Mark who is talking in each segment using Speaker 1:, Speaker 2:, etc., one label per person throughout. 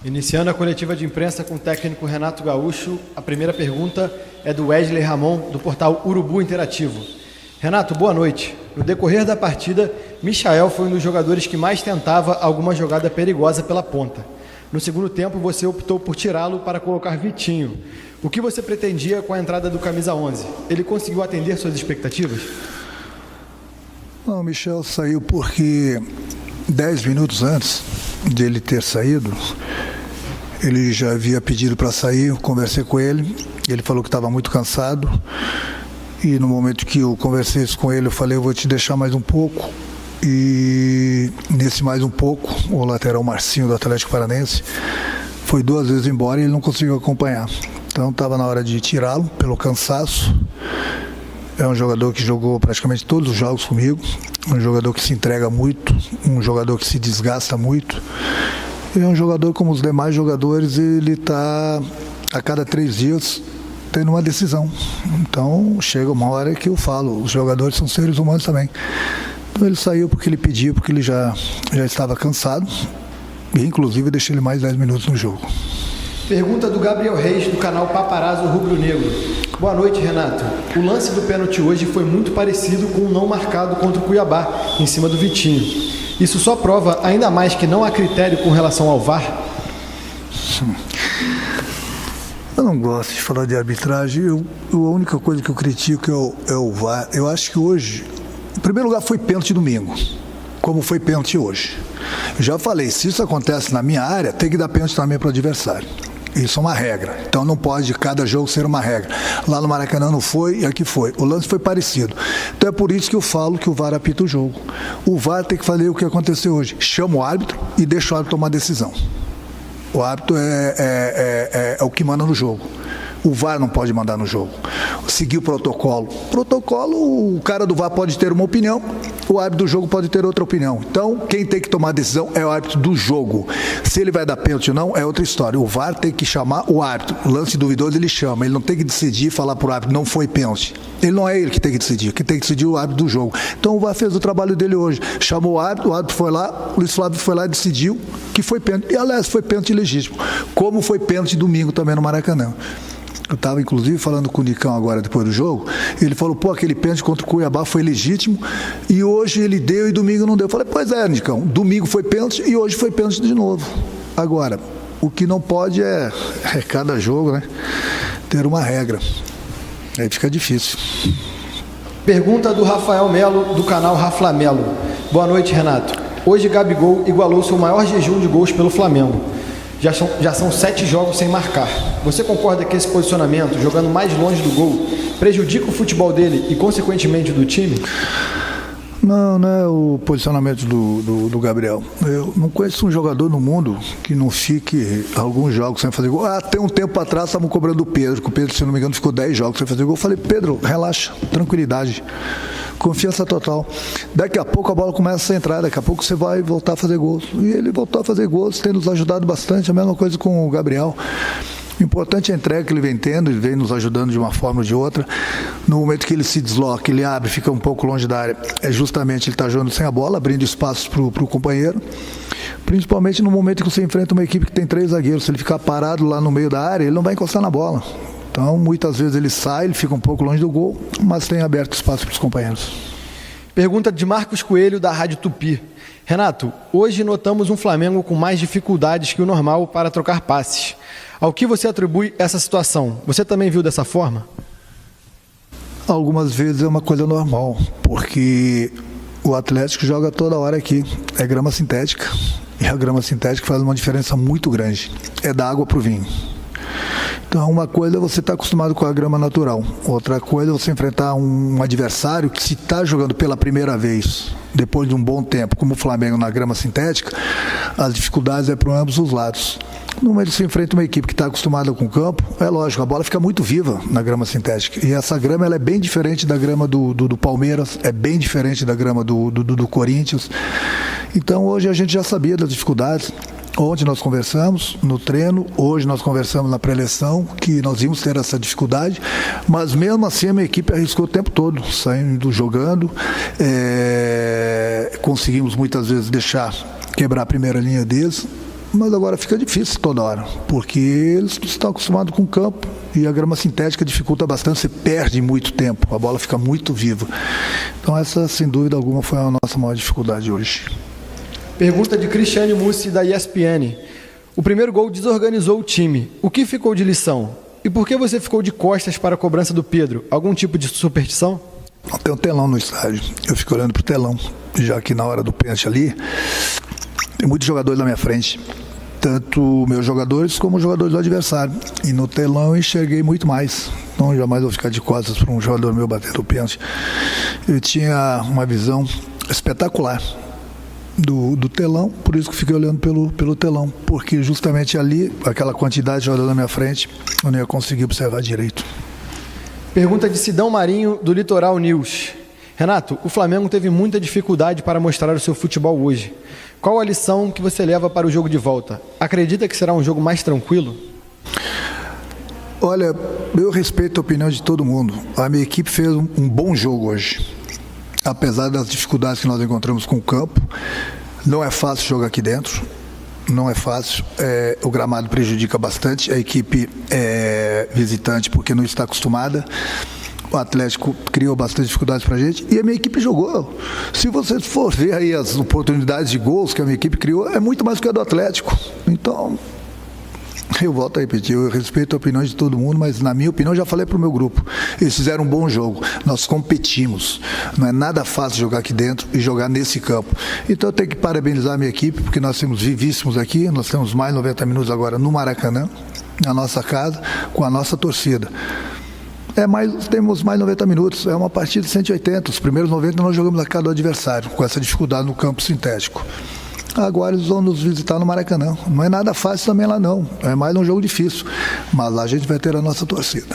Speaker 1: Iniciando a coletiva de imprensa com o técnico Renato Gaúcho, a primeira pergunta é do Wesley Ramon, do portal Urubu Interativo. Renato, boa noite. No decorrer da partida, Michael foi um dos jogadores que mais tentava alguma jogada perigosa pela ponta. No segundo tempo, você optou por tirá-lo para colocar Vitinho. O que você pretendia com a entrada do camisa 11? Ele conseguiu atender suas expectativas?
Speaker 2: Não, o Michel saiu porque 10 minutos antes de ele ter saído, ele já havia pedido para sair, eu conversei com ele falou que estava muito cansado, e no momento que eu conversei isso com ele, eu falei, eu vou te deixar mais um pouco, e nesse mais um pouco, o lateral Marcinho do Atlético Paranaense foi 2 vezes embora e ele não conseguiu acompanhar, então estava na hora de tirá-lo pelo cansaço. É um jogador que jogou praticamente todos os jogos comigo, um jogador que se entrega muito, um jogador que se desgasta muito. E é um jogador como os demais jogadores, ele está a cada 3 dias tendo uma decisão. Então chega uma hora que eu falo, os jogadores são seres humanos também. Então ele saiu porque ele pediu, porque ele já estava cansado, e inclusive deixei ele mais 10 minutos no jogo.
Speaker 1: Pergunta do Gabriel Reis, do canal Paparazzo Rubro Negro. Boa noite, Renato. O lance do pênalti hoje foi muito parecido com o não marcado contra o Cuiabá, em cima do Vitinho. Isso só prova ainda mais que não há critério com relação ao VAR?
Speaker 2: Eu não gosto de falar de arbitragem. A única coisa que eu critico é o VAR. Eu acho que hoje, em primeiro lugar, foi pênalti domingo, como foi pênalti hoje. Eu já falei, se isso acontece na minha área, tem que dar pênalti também para o adversário. Isso é uma regra, então não pode cada jogo ser uma regra. Lá no Maracanã não foi e aqui foi. O lance foi parecido. Então é por isso que eu falo que o VAR apita o jogo. O VAR tem que fazer o que aconteceu hoje. Chama o árbitro e deixa o árbitro tomar decisão. O árbitro é o que manda no jogo. O VAR não pode mandar no jogo. Seguir o protocolo. O cara do VAR pode ter uma opinião, o árbitro do jogo pode ter outra opinião. Então, quem tem que tomar a decisão é o árbitro do jogo. Se ele vai dar pênalti ou não, é outra história. O VAR tem que chamar o árbitro. O lance duvidoso ele chama. Ele não tem que decidir e falar para o árbitro, não foi pênalti. Ele não é ele que tem que decidir. Quem tem que decidir é o árbitro do jogo. Então, o VAR fez o trabalho dele hoje. Chamou o árbitro foi lá, o Luiz Flávio foi lá e decidiu que foi pênalti. E, aliás, foi pênalti legítimo. Como foi pênalti domingo também no Maracanã. Eu estava, inclusive, falando com o Nicão agora, depois do jogo, ele falou, aquele pênalti contra o Cuiabá foi legítimo, e hoje ele deu e domingo não deu. Eu falei, pois é, Nicão, domingo foi pênalti e hoje foi pênalti de novo. Agora, o que não pode é cada jogo, né, ter uma regra. Aí fica difícil.
Speaker 1: Pergunta do Rafael Melo, do canal Raflamelo. Boa noite, Renato. Hoje Gabigol igualou seu maior jejum de gols pelo Flamengo. Já são 7 jogos sem marcar. Você concorda que esse posicionamento, jogando mais longe do gol, prejudica o futebol dele e, consequentemente, do time?
Speaker 2: Não é o posicionamento do Gabriel. Eu não conheço um jogador no mundo que não fique alguns jogos sem fazer gol. Tem um tempo atrás estavam cobrando o Pedro, que o Pedro, se não me engano, ficou 10 jogos sem fazer gol. Eu falei, Pedro, relaxa, tranquilidade. Confiança total. Daqui a pouco a bola começa a entrar, daqui a pouco você vai voltar a fazer gols. E ele voltou a fazer gols, tem nos ajudado bastante, a mesma coisa com o Gabriel. O importante é a entrega que ele vem tendo, ele vem nos ajudando de uma forma ou de outra. No momento que ele se desloca, ele abre, fica um pouco longe da área, é justamente ele está jogando sem a bola, abrindo espaços para o companheiro. Principalmente no momento que você enfrenta uma equipe que tem 3 zagueiros, se ele ficar parado lá no meio da área, ele não vai encostar na bola. Então, muitas vezes ele sai, ele fica um pouco longe do gol, mas tem aberto espaço para os companheiros.
Speaker 1: Pergunta de Marcos Coelho, da Rádio Tupi. Renato, hoje notamos um Flamengo com mais dificuldades que o normal para trocar passes. Ao que você atribui essa situação? Você também viu dessa forma?
Speaker 2: Algumas vezes é uma coisa normal, porque o Atlético joga toda hora aqui. É grama sintética, e a grama sintética faz uma diferença muito grande. É da água para o vinho. Então, uma coisa é você estar acostumado com a grama natural. Outra coisa é você enfrentar um adversário que, se está jogando pela primeira vez, depois de um bom tempo, como o Flamengo na grama sintética, as dificuldades é para ambos os lados. No momento que você enfrenta uma equipe que está acostumada com o campo, é lógico, a bola fica muito viva na grama sintética. E essa grama ela é bem diferente da grama do Palmeiras, é bem diferente da grama do Corinthians. Então, hoje a gente já sabia das dificuldades. Ontem nós conversamos no treino, hoje nós conversamos na pré-eleição, que nós íamos ter essa dificuldade, mas mesmo assim a minha equipe arriscou o tempo todo, saindo, jogando, conseguimos muitas vezes quebrar a primeira linha deles, Mas agora fica difícil toda hora, porque eles estão acostumados com o campo e a grama sintética dificulta bastante, você perde muito tempo, a bola fica muito viva. Então essa, sem dúvida alguma, foi a nossa maior dificuldade hoje.
Speaker 1: Pergunta de Cristiane Mussi, da ESPN. O primeiro gol desorganizou o time. O que ficou de lição? E por que você ficou de costas para a cobrança do Pedro? Algum tipo de superstição?
Speaker 2: Tem um telão no estádio, eu fico olhando para o telão, já que na hora do pênalti ali, tem muitos jogadores na minha frente, tanto meus jogadores como os jogadores do adversário. E no telão eu enxerguei muito mais. Então jamais vou ficar de costas para um jogador meu bater o pênalti. Eu tinha uma visão espetacular do telão, por isso que fiquei olhando pelo telão, porque justamente ali, aquela quantidade de jogadores na minha frente, eu não ia conseguir observar direito.
Speaker 1: Pergunta de Sidão Marinho, do Litoral News. Renato, o Flamengo teve muita dificuldade para mostrar o seu futebol hoje. Qual a lição que você leva para o jogo de volta? Acredita que será um jogo mais tranquilo?
Speaker 2: Olha, eu respeito a opinião de todo mundo. A minha equipe fez um bom jogo hoje. Apesar das dificuldades que nós encontramos com o campo, não é fácil jogar aqui dentro. Não é fácil, o gramado prejudica bastante, a equipe é visitante porque não está acostumada, o Atlético criou bastante dificuldades pra gente e a minha equipe jogou. Se você for ver aí as oportunidades de gols que a minha equipe criou, é muito mais do que a do Atlético. Então, eu volto a repetir, eu respeito a opinião de todo mundo, mas na minha opinião, já falei pro meu grupo, eles fizeram um bom jogo, nós competimos, não é nada fácil jogar aqui dentro e jogar nesse campo. Então eu tenho que parabenizar a minha equipe, porque nós temos vivíssimos aqui, nós temos mais 90 minutos agora no Maracanã, na nossa casa, com a nossa torcida. Temos mais 90 minutos, é uma partida de 180, os primeiros 90 nós jogamos na casa do adversário, com essa dificuldade no campo sintético. Agora eles vão nos visitar no Maracanã. Não é nada fácil também lá não. É mais um jogo difícil. Mas lá a gente vai ter a nossa torcida.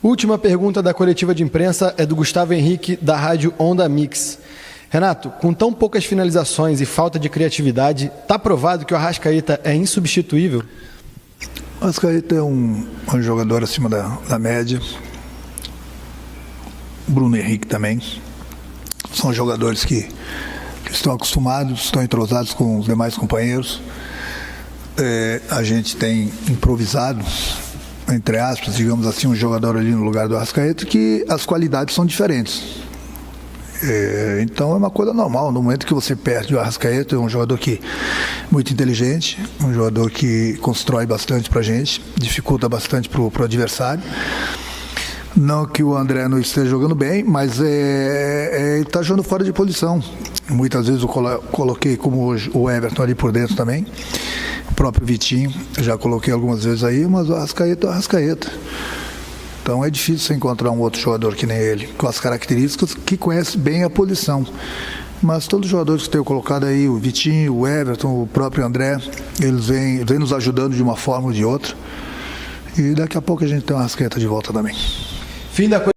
Speaker 1: Última pergunta da coletiva de imprensa é do Gustavo Henrique, da rádio Onda Mix. Renato, com tão poucas finalizações e falta de criatividade, está provado que o Arrascaeta é insubstituível?
Speaker 2: O Arrascaeta é um jogador acima da média. Bruno Henrique também. São jogadores que estão acostumados, estão entrosados com os demais companheiros. A gente tem improvisado, entre aspas, digamos assim, um jogador ali no lugar do Arrascaeta, que as qualidades são diferentes. Então é uma coisa normal. No momento que você perde o Arrascaeta, é um jogador muito inteligente, um jogador que constrói bastante pra gente, dificulta bastante pro adversário. Não que o André não esteja jogando bem, mas ele está jogando fora de posição. Muitas vezes eu coloquei, como hoje, o Everton ali por dentro também. O próprio Vitinho, já coloquei algumas vezes aí, mas o Arrascaeta é o Arrascaeta. Então é difícil você encontrar um outro jogador que nem ele, com as características, que conhece bem a posição. Mas todos os jogadores que tenho colocado aí, o Vitinho, o Everton, o próprio André, eles vêm nos ajudando de uma forma ou de outra. E daqui a pouco a gente tem uma Arrascaeta de volta também.
Speaker 1: Fim da